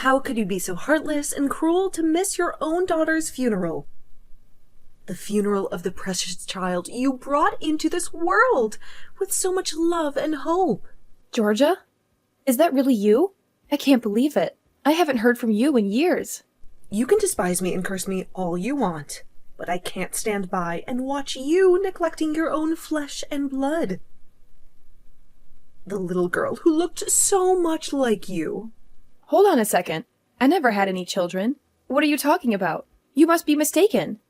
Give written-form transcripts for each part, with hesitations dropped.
How could you be so heartless and cruel to miss your own daughter's funeral? The funeral of the precious child you brought into this world with so much love and hope. Georgia? Is that really you? I can't believe it. I haven't heard from you in years. You can despise me and curse me all you want, but I can't stand by and watch you neglecting your own flesh and blood. The little girl who looked so much like you. Hold on a second. I never had any children. What are you talking about? You must be mistaken.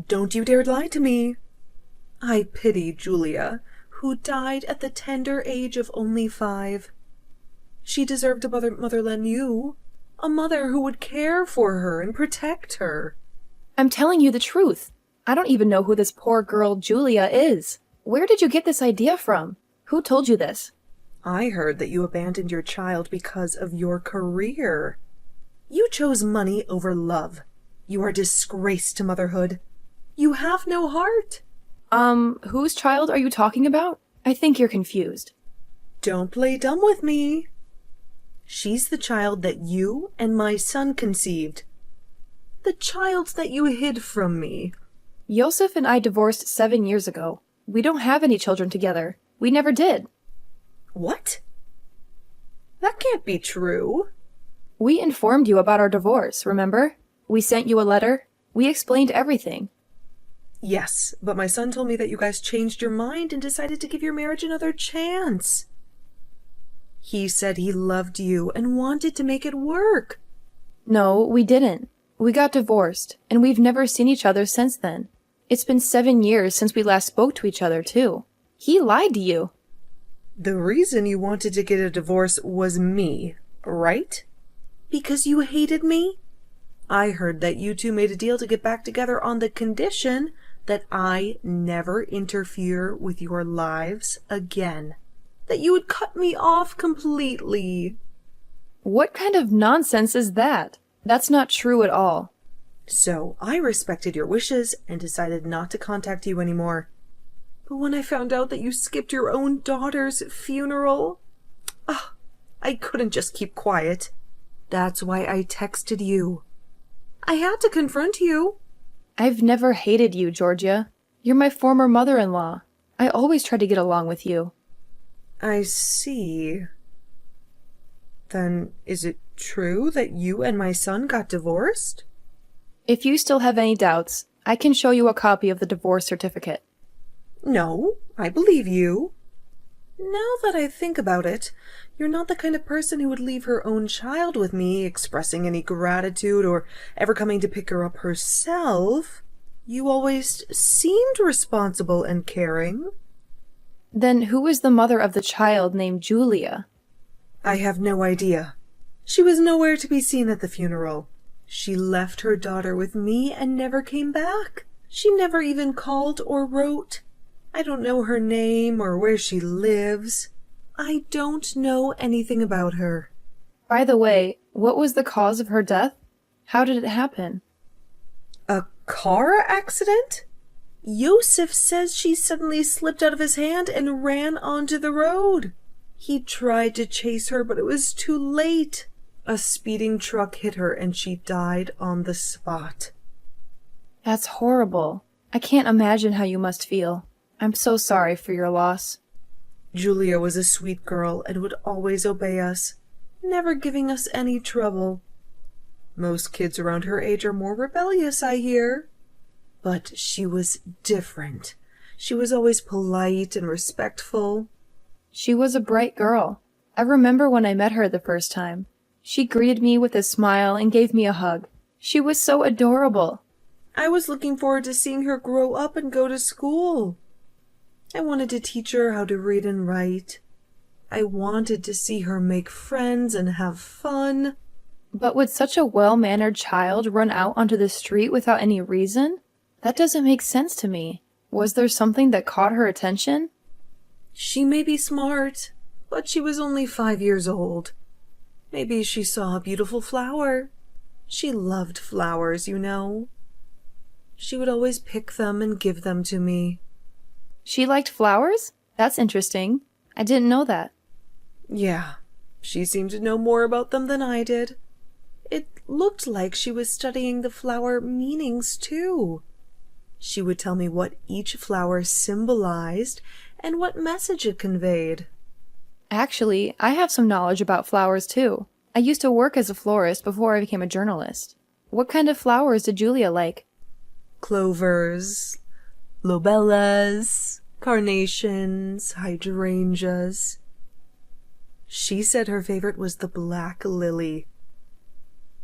Don't you dare lie to me. I pity Julia, who died at the tender age of only 5. She deserved a mother than you, a mother who would care for her and protect her. I'm telling you the truth. I don't even know who this poor girl Julia is. Where did you get this idea from? Who told you this? I heard that you abandoned your child because of your career. You chose money over love. You are a disgrace to motherhood. You have no heart. Whose child are you talking about? I think you're confused. Don't play dumb with me. She's the child that you and my son conceived. The child that you hid from me. Yosef and I divorced 7 years ago. We don't have any children together. We never did. What? That can't be true. We informed you about our divorce, remember? We sent you a letter. We explained everything. Yes, but my son told me that you guys changed your mind and decided to give your marriage another chance. He said he loved you and wanted to make it work. No, we didn't. We got divorced, and we've never seen each other since then. It's been 7 years since we last spoke to each other, too. He lied to you. The reason you wanted to get a divorce was me, right? Because you hated me? I heard that you two made a deal to get back together on the condition that I never interfere with your lives again. That you would cut me off completely. What kind of nonsense is that? That's not true at all. So I respected your wishes and decided not to contact you anymore. But when I found out that you skipped your own daughter's funeral, I couldn't just keep quiet. That's why I texted you. I had to confront you. I've never hated you, Georgia. You're my former mother-in-law. I always try to get along with you. I see. Then is it true that you and my son got divorced? If you still have any doubts, I can show you a copy of the divorce certificate. No, I believe you. Now that I think about it, you're not the kind of person who would leave her own child with me, expressing any gratitude or ever coming to pick her up herself. You always seemed responsible and caring. Then who is the mother of the child named Julia? I have no idea. She was nowhere to be seen at the funeral. She left her daughter with me and never came back. She never even called or wrote. I don't know her name or where she lives. I don't know anything about her. By the way, what was the cause of her death? How did it happen? A car accident? Yosef says she suddenly slipped out of his hand and ran onto the road. He tried to chase her, but it was too late. A speeding truck hit her and she died on the spot. That's horrible. I can't imagine how you must feel. I'm so sorry for your loss. Julia was a sweet girl and would always obey us, never giving us any trouble. Most kids around her age are more rebellious, I hear. But she was different. She was always polite and respectful. She was a bright girl. I remember when I met her the first time. She greeted me with a smile and gave me a hug. She was so adorable. I was looking forward to seeing her grow up and go to school. I wanted to teach her how to read and write. I wanted to see her make friends and have fun. But would such a well-mannered child run out onto the street without any reason? That doesn't make sense to me. Was there something that caught her attention? She may be smart, but she was only 5 years old. Maybe she saw a beautiful flower. She loved flowers, you know. She would always pick them and give them to me. She liked flowers? That's interesting. I didn't know that. Yeah, she seemed to know more about them than I did. It looked like she was studying the flower meanings too. She would tell me what each flower symbolized and what message it conveyed. Actually, I have some knowledge about flowers too. I used to work as a florist before I became a journalist. What kind of flowers did Julia like? Clovers, lobellas, carnations, hydrangeas. She said her favorite was the black lily.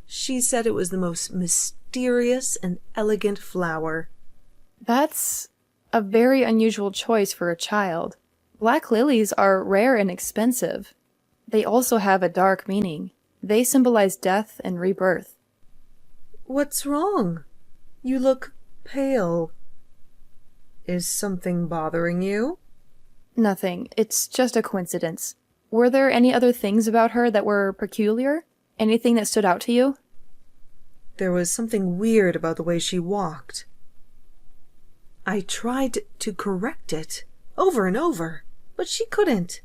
She said it was the most mysterious and elegant flower. That's a very unusual choice for a child. Black lilies are rare and expensive. They also have a dark meaning. They symbolize death and rebirth. What's wrong? You look pale. Is something bothering you? Nothing. It's just a coincidence. Were there any other things about her that were peculiar? Anything that stood out to you? There was something weird about the way she walked. I tried to correct it over and over, but she couldn't.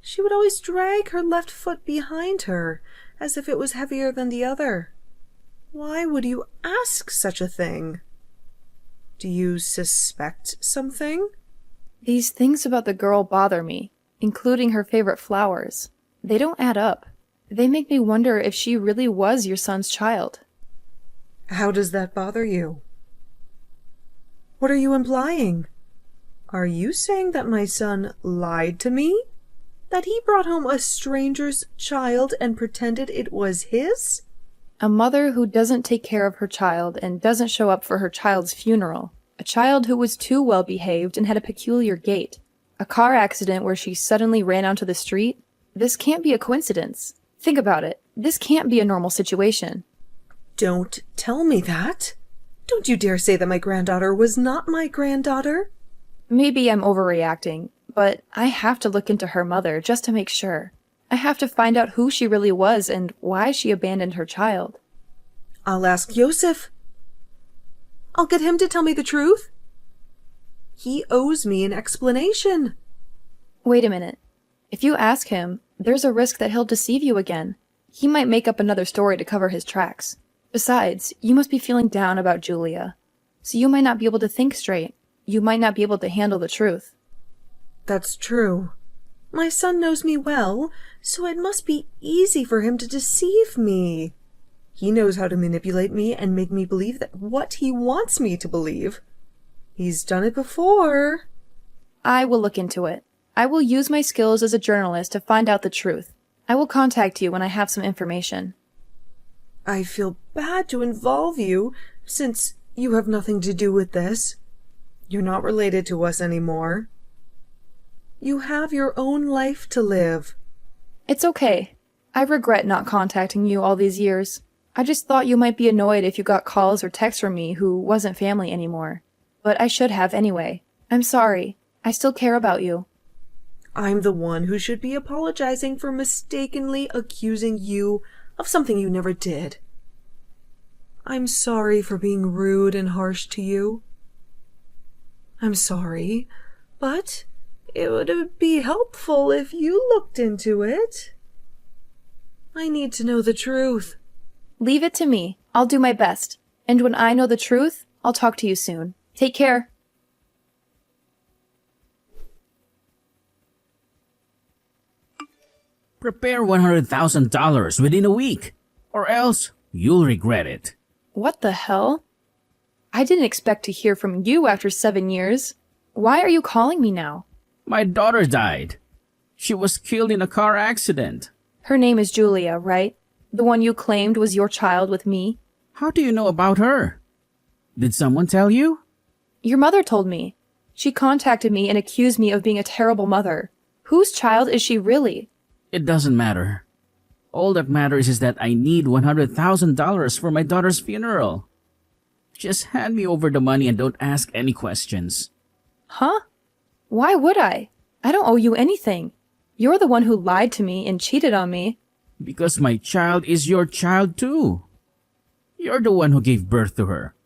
She would always drag her left foot behind her, as if it was heavier than the other. Why would you ask such a thing? Do you suspect something? These things about the girl bother me, including her favorite flowers. They don't add up. They make me wonder if she really was your son's child. How does that bother you? What are you implying? Are you saying that my son lied to me? That he brought home a stranger's child and pretended it was his? A mother who doesn't take care of her child and doesn't show up for her child's funeral. A child who was too well behaved and had a peculiar gait. A car accident where she suddenly ran onto the street. This can't be a coincidence. Think about it. This can't be a normal situation. Don't tell me that. Don't you dare say that my granddaughter was not my granddaughter. Maybe I'm overreacting, but I have to look into her mother just to make sure. I have to find out who she really was and why she abandoned her child. I'll ask Yosef. I'll get him to tell me the truth. He owes me an explanation. Wait a minute. If you ask him, there's a risk that he'll deceive you again. He might make up another story to cover his tracks. Besides, you must be feeling down about Julia. So you might not be able to think straight. You might not be able to handle the truth. That's true. My son knows me well, so it must be easy for him to deceive me. He knows how to manipulate me and make me believe that what he wants me to believe. He's done it before. I will look into it. I will use my skills as a journalist to find out the truth. I will contact you when I have some information. I feel bad to involve you, since you have nothing to do with this. You're not related to us anymore. You have your own life to live. It's okay. I regret not contacting you all these years. I just thought you might be annoyed if you got calls or texts from me who wasn't family anymore. But I should have anyway. I'm sorry. I still care about you. I'm the one who should be apologizing for mistakenly accusing you of something you never did. I'm sorry for being rude and harsh to you. I'm sorry, but it would be helpful if you looked into it. I need to know the truth. Leave it to me. I'll do my best. And when I know the truth, I'll talk to you soon. Take care. Prepare $100,000 within a week, or else you'll regret it. What the hell? I didn't expect to hear from you after 7 years. Why are you calling me now? My daughter died. She was killed in a car accident. Her name is Julia, right? The one you claimed was your child with me? How do you know about her? Did someone tell you? Your mother told me. She contacted me and accused me of being a terrible mother. Whose child is she really? It doesn't matter. All that matters is that I need $100,000 for my daughter's funeral. Just hand me over the money and don't ask any questions. Huh? Why would I? I don't owe you anything. You're the one who lied to me and cheated on me. Because my child is your child too. You're the one who gave birth to her.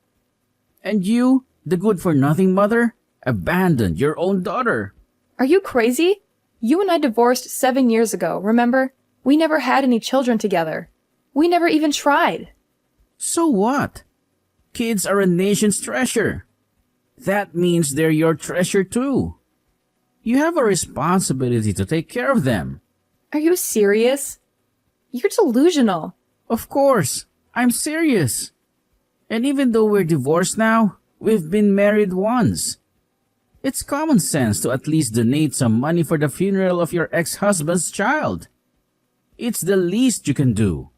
And you, the good-for-nothing mother, abandoned your own daughter. Are you crazy? You and I divorced 7 years ago, remember? We never had any children together. We never even tried. So what? Kids are a nation's treasure. That means they're your treasure too. You have a responsibility to take care of them. Are you serious? You're delusional. Of course, I'm serious. And even though we're divorced now, we've been married once. It's common sense to at least donate some money for the funeral of your ex-husband's child. It's the least you can do.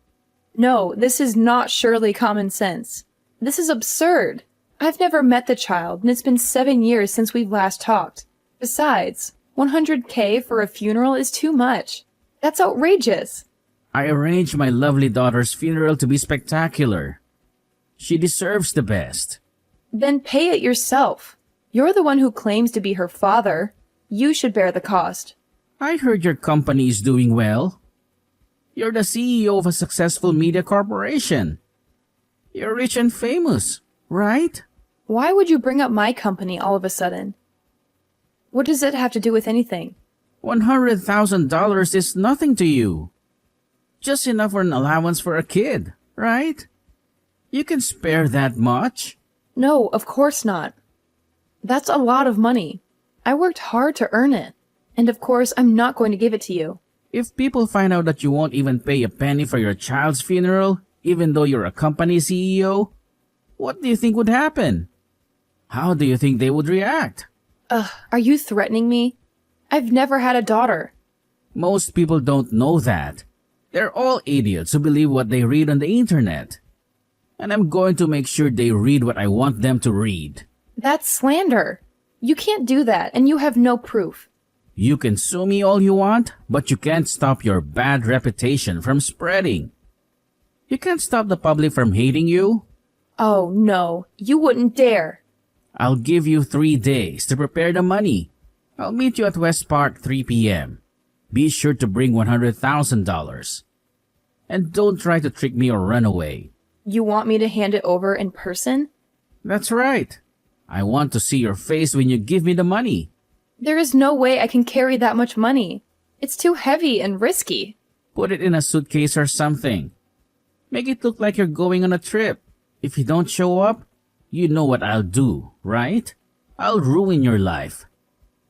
No, this is not surely common sense. This is absurd. I've never met the child, and it's been 7 years since we've last talked. Besides, $100K for a funeral is too much. That's outrageous. I arranged my lovely daughter's funeral to be spectacular. She deserves the best. Then pay it yourself. You're the one who claims to be her father. You should bear the cost. I heard your company is doing well. You're the CEO of a successful media corporation. You're rich and famous, right? Why would you bring up my company all of a sudden? What does it have to do with anything? $100,000 is nothing to you. Just enough for an allowance for a kid, right? You can spare that much. No, of course not. That's a lot of money. I worked hard to earn it. And of course, I'm not going to give it to you. If people find out that you won't even pay a penny for your child's funeral, even though you're a company CEO, what do you think would happen? How do you think they would react? Are you threatening me? I've never had a daughter. Most people don't know that. They're all idiots who believe what they read on the internet. And I'm going to make sure they read what I want them to read. That's slander. You can't do that, and you have no proof. You can sue me all you want, but you can't stop your bad reputation from spreading. You can't stop the public from hating you. Oh, no. You wouldn't dare. I'll give you 3 days to prepare the money. I'll meet you at West Park 3 p.m. Be sure to bring $100,000. And don't try to trick me or run away. You want me to hand it over in person? That's right. I want to see your face when you give me the money. There is no way I can carry that much money. It's too heavy and risky. Put it in a suitcase or something. Make it look like you're going on a trip. If you don't show up, you know what I'll do, right? I'll ruin your life.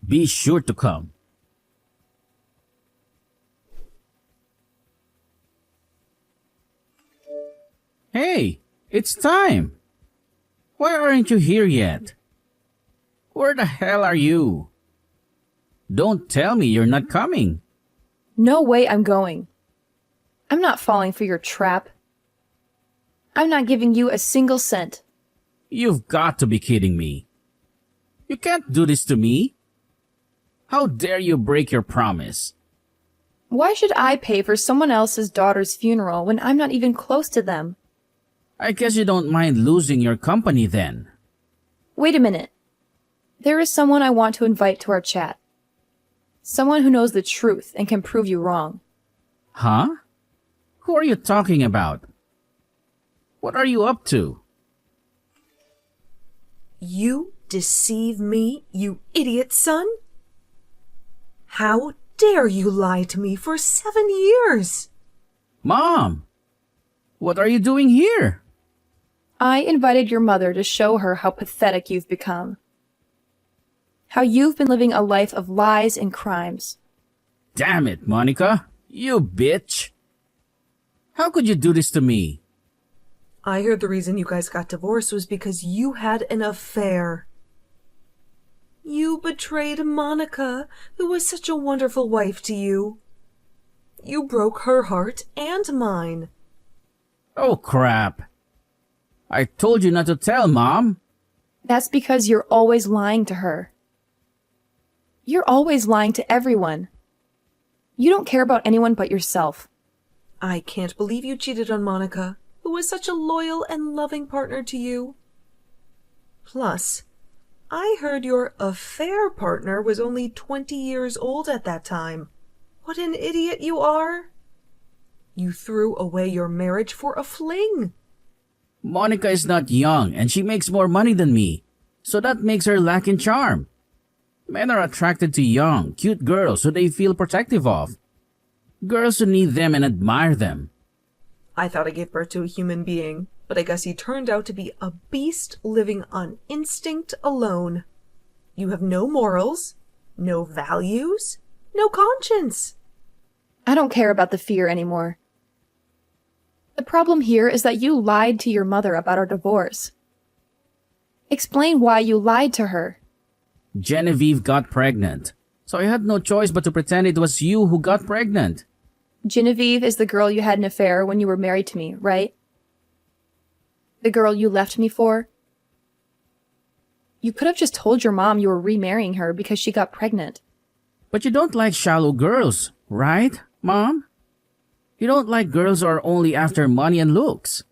Be sure to come. Hey, it's time. Why aren't you here yet? Where the hell are you? Don't tell me you're not coming. No way I'm going. I'm not falling for your trap. I'm not giving you a single cent. You've got to be kidding me. You can't do this to me. How dare you break your promise? Why should I pay for someone else's daughter's funeral when I'm not even close to them? I guess you don't mind losing your company then. Wait a minute. There is someone I want to invite to our chat. Someone who knows the truth and can prove you wrong. Huh? Who are you talking about? What are you up to? You deceive me, you idiot son? How dare you lie to me for 7 years? Mom! What are you doing here? I invited your mother to show her how pathetic you've become. How you've been living a life of lies and crimes. Damn it, Monica. You bitch. How could you do this to me? I heard the reason you guys got divorced was because you had an affair. You betrayed Monica, who was such a wonderful wife to you. You broke her heart and mine. Oh, crap. I told you not to tell, Mom. That's because you're always lying to her. You're always lying to everyone. You don't care about anyone but yourself. I can't believe you cheated on Monica, who was such a loyal and loving partner to you. Plus, I heard your affair partner was only 20 years old at that time. What an idiot you are! You threw away your marriage for a fling. Monica is not young and she makes more money than me, so that makes her lack in charm. Men are attracted to young, cute girls who they feel protective of. Girls who need them and admire them. I thought I gave birth to a human being, but I guess he turned out to be a beast living on instinct alone. You have no morals, no values, no conscience. I don't care about the fear anymore. The problem here is that you lied to your mother about our divorce. Explain why you lied to her. Genevieve got pregnant, so I had no choice but to pretend it was you who got pregnant. Genevieve is the girl you had an affair when you were married to me, right? The girl you left me for? You could have just told your mom you were remarrying her because she got pregnant. But you don't like shallow girls, right, Mom? You don't like girls who are only after money and looks.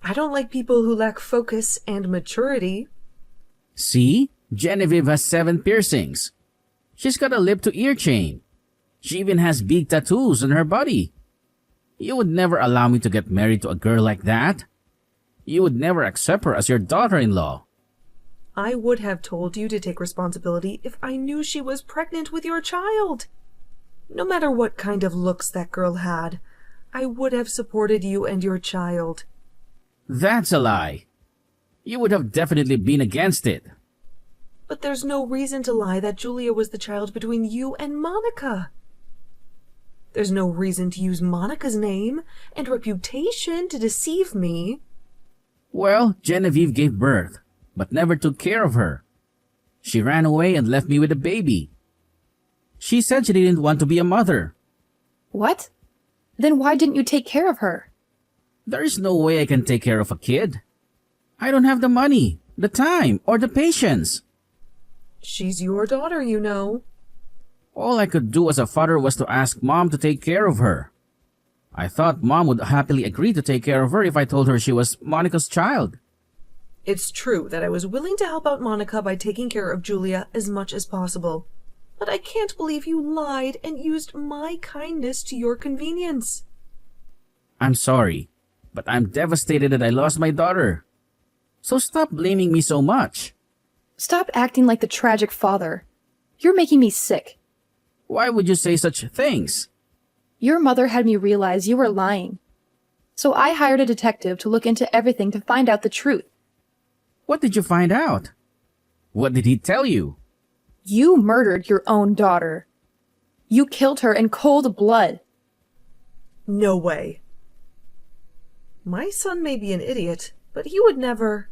I don't like people who lack focus and maturity. See? Genevieve has 7 piercings. She's got a lip-to-ear chain. She even has big tattoos on her body. You would never allow me to get married to a girl like that. You would never accept her as your daughter-in-law. I would have told you to take responsibility if I knew she was pregnant with your child. No matter what kind of looks that girl had, I would have supported you and your child. That's a lie. You would have definitely been against it. But there's no reason to lie that Julia was the child between you and Monica. There's no reason to use Monica's name and reputation to deceive me. Well, Genevieve gave birth, but never took care of her. She ran away and left me with a baby. She said she didn't want to be a mother. What? Then why didn't you take care of her? There is no way I can take care of a kid. I don't have the money, the time, or the patience. She's your daughter, you know. All I could do as a father was to ask Mom to take care of her. I thought Mom would happily agree to take care of her if I told her she was Monica's child. It's true that I was willing to help out Monica by taking care of Julia as much as possible. But I can't believe you lied and used my kindness to your convenience. I'm sorry, but I'm devastated that I lost my daughter. So stop blaming me so much. Stop acting like the tragic father. You're making me sick. Why would you say such things? Your mother had me realize you were lying. So I hired a detective to look into everything to find out the truth. What did you find out? What did he tell you? You murdered your own daughter. You killed her in cold blood. No way. My son may be an idiot, but he would never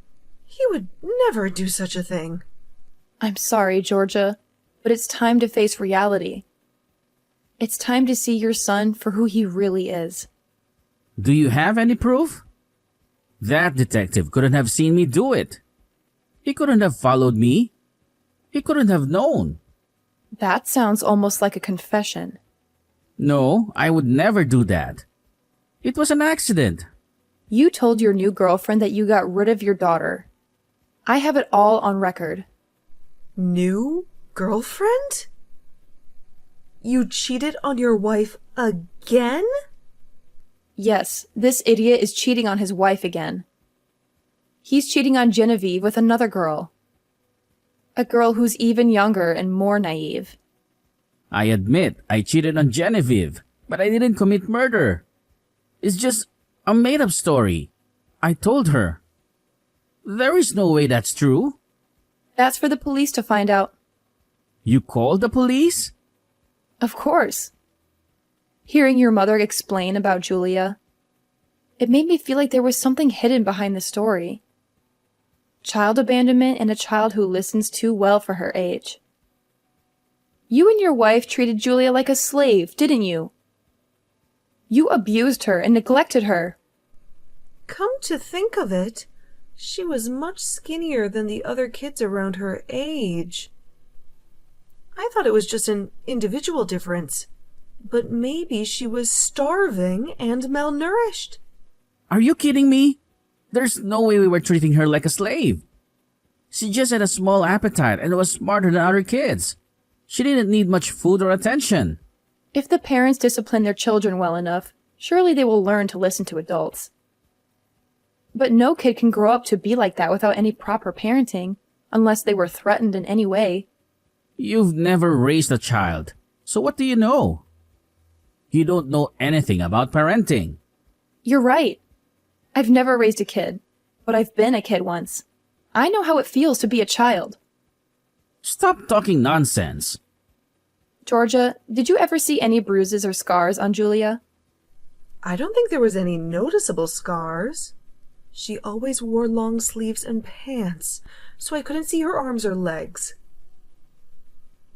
do such a thing. I'm sorry, Georgia, but it's time to face reality. It's time to see your son for who he really is. Do you have any proof? That detective couldn't have seen me do it. He couldn't have followed me. He couldn't have known. That sounds almost like a confession. No, I would never do that. It was an accident. You told your new girlfriend that you got rid of your daughter. I have it all on record. New girlfriend? You cheated on your wife again? Yes, this idiot is cheating on his wife again. He's cheating on Genevieve with another girl. A girl who's even younger and more naive. I admit I cheated on Genevieve, but I didn't commit murder. It's just a made-up story. I told her. There is no way that's true. That's for the police to find out. You called the police? Of course. Hearing your mother explain about Julia, it made me feel like there was something hidden behind the story. Child abandonment and a child who listens too well for her age. You and your wife treated Julia like a slave, didn't you? You abused her and neglected her. Come to think of it, she was much skinnier than the other kids around her age. I thought it was just an individual difference, but maybe she was starving and malnourished. Are you kidding me? There's no way we were treating her like a slave. She just had a small appetite and was smarter than other kids. She didn't need much food or attention. If the parents discipline their children well enough, surely they will learn to listen to adults. But no kid can grow up to be like that without any proper parenting, unless they were threatened in any way. You've never raised a child, so what do you know? You don't know anything about parenting. You're right. I've never raised a kid, but I've been a kid once. I know how it feels to be a child. Stop talking nonsense. Georgia, did you ever see any bruises or scars on Julia? I don't think there was any noticeable scars. She always wore long sleeves and pants, so I couldn't see her arms or legs.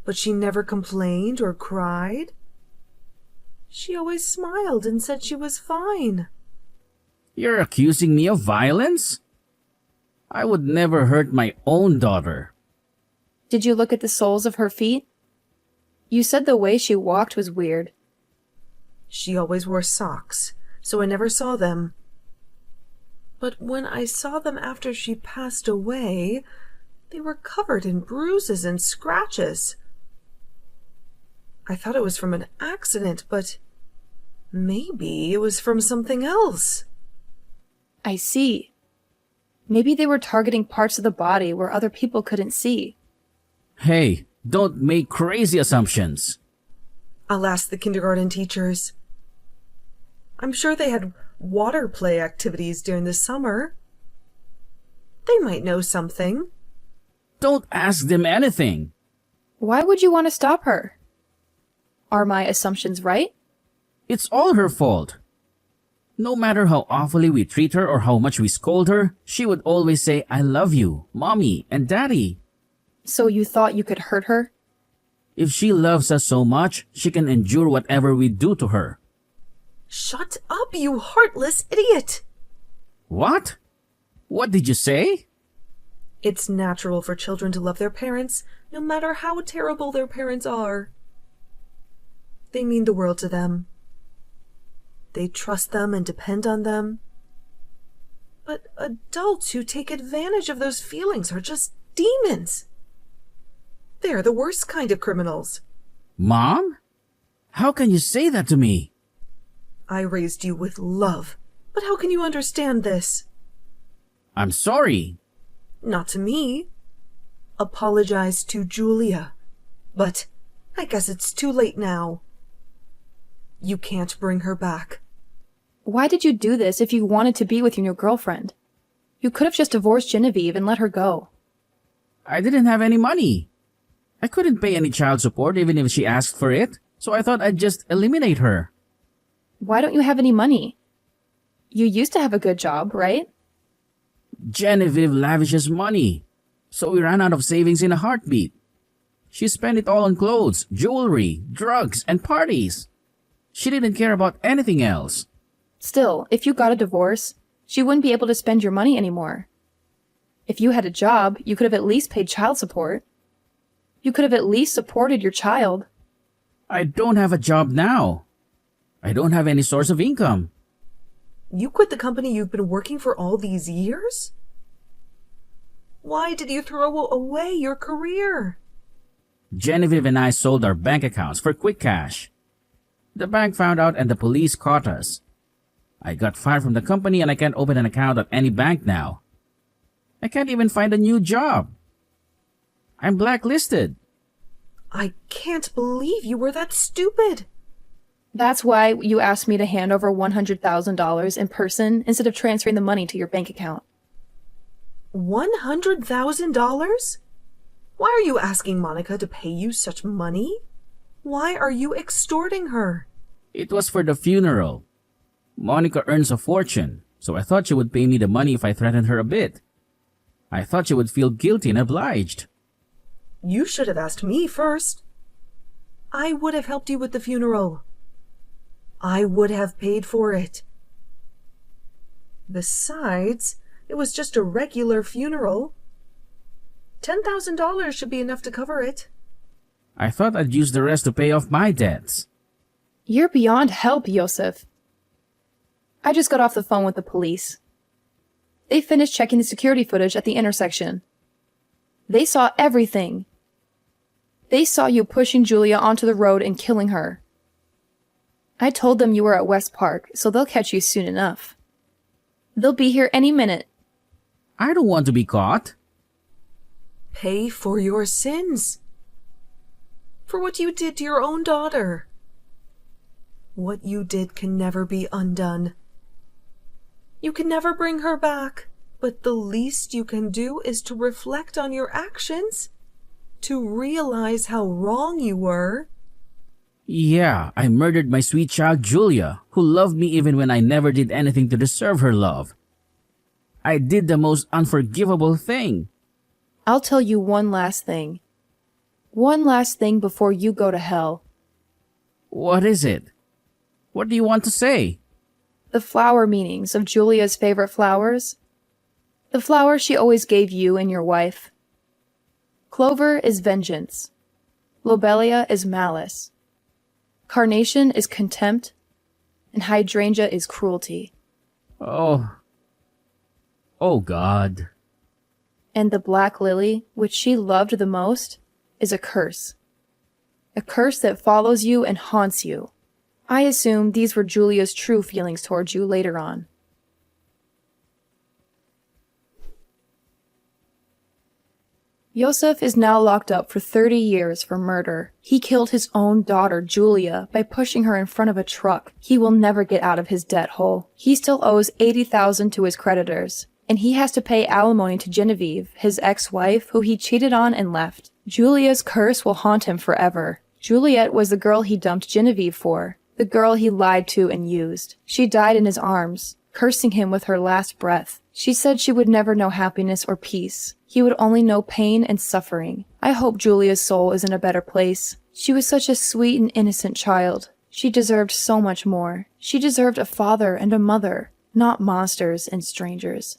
But she never complained or cried. She always smiled and said she was fine. You're accusing me of violence? I would never hurt my own daughter. Did you look at the soles of her feet? You said the way she walked was weird. She always wore socks, so I never saw them. But when I saw them after she passed away, they were covered in bruises and scratches. I thought it was from an accident, but maybe it was from something else. I see. Maybe they were targeting parts of the body where other people couldn't see. Hey, don't make crazy assumptions. I'll ask the kindergarten teachers. I'm sure they had water play activities during the summer. They might know something. Don't ask them anything. Why would you want to stop her? Are my assumptions right? It's all her fault. No matter how awfully we treat her or how much we scold her, she would always say, "I love you, Mommy and Daddy." So you thought you could hurt her? If she loves us so much, she can endure whatever we do to her. Shut up, you heartless idiot! What? What did you say? It's natural for children to love their parents, no matter how terrible their parents are. They mean the world to them. They trust them and depend on them. But adults who take advantage of those feelings are just demons. They're the worst kind of criminals. Mom? How can you say that to me? I raised you with love, but how can you understand this? I'm sorry. Not to me. Apologize to Julia. But I guess it's too late now. You can't bring her back. Why did you do this if you wanted to be with your new girlfriend? You could have just divorced Genevieve and let her go. I didn't have any money. I couldn't pay any child support even if she asked for it, so I thought I'd just eliminate her. Why don't you have any money? You used to have a good job, right? Genevieve lavishes money, so we ran out of savings in a heartbeat. She spent it all on clothes, jewelry, drugs, and parties. She didn't care about anything else. Still, if you got a divorce, she wouldn't be able to spend your money anymore. If you had a job, you could have at least paid child support. You could have at least supported your child. I don't have a job now. I don't have any source of income. You quit the company you've been working for all these years? Why did you throw away your career? Genevieve and I sold our bank accounts for quick cash. The bank found out and the police caught us. I got fired from the company and I can't open an account at any bank now. I can't even find a new job. I'm blacklisted. I can't believe you were that stupid. That's why you asked me to hand over $100,000 in person instead of transferring the money to your bank account. $100,000? Why are you asking Monica to pay you such money? Why are you extorting her? It was for the funeral. Monica earns a fortune, so I thought she would pay me the money if I threatened her a bit. I thought she would feel guilty and obliged. You should have asked me first. I would have helped you with the funeral. I would have paid for it. Besides, it was just a regular funeral. $10,000 should be enough to cover it. I thought I'd use the rest to pay off my debts. You're beyond help, Yosef. I just got off the phone with the police. They finished checking the security footage at the intersection. They saw everything. They saw you pushing Julia onto the road and killing her. I told them you were at West Park, so they'll catch you soon enough. They'll be here any minute. I don't want to be caught. Pay for your sins. For what you did to your own daughter. What you did can never be undone. You can never bring her back, but the least you can do is to reflect on your actions, to realize how wrong you were. Yeah, I murdered my sweet child Julia, who loved me even when I never did anything to deserve her love. I did the most unforgivable thing. I'll tell you one last thing. One last thing before you go to hell. What is it? What do you want to say? The flower meanings of Julia's favorite flowers. The flower she always gave you and your wife. Clover is vengeance. Lobelia is malice. Carnation is contempt. And hydrangea is cruelty. Oh God. And the black lily, which she loved the most, is a curse. A curse that follows you and haunts you. I assume these were Julia's true feelings towards you later on. Yosef is now locked up for 30 years for murder. He killed his own daughter, Julia, by pushing her in front of a truck. He will never get out of his debt hole. He still owes $80,000 to his creditors, and he has to pay alimony to Genevieve, his ex-wife, who he cheated on and left. Julia's curse will haunt him forever. Juliet was the girl he dumped Genevieve for, the girl he lied to and used. She died in his arms, cursing him with her last breath. She said she would never know happiness or peace. He would only know pain and suffering. I hope Julia's soul is in a better place. She was such a sweet and innocent child. She deserved so much more. She deserved a father and a mother, not monsters and strangers.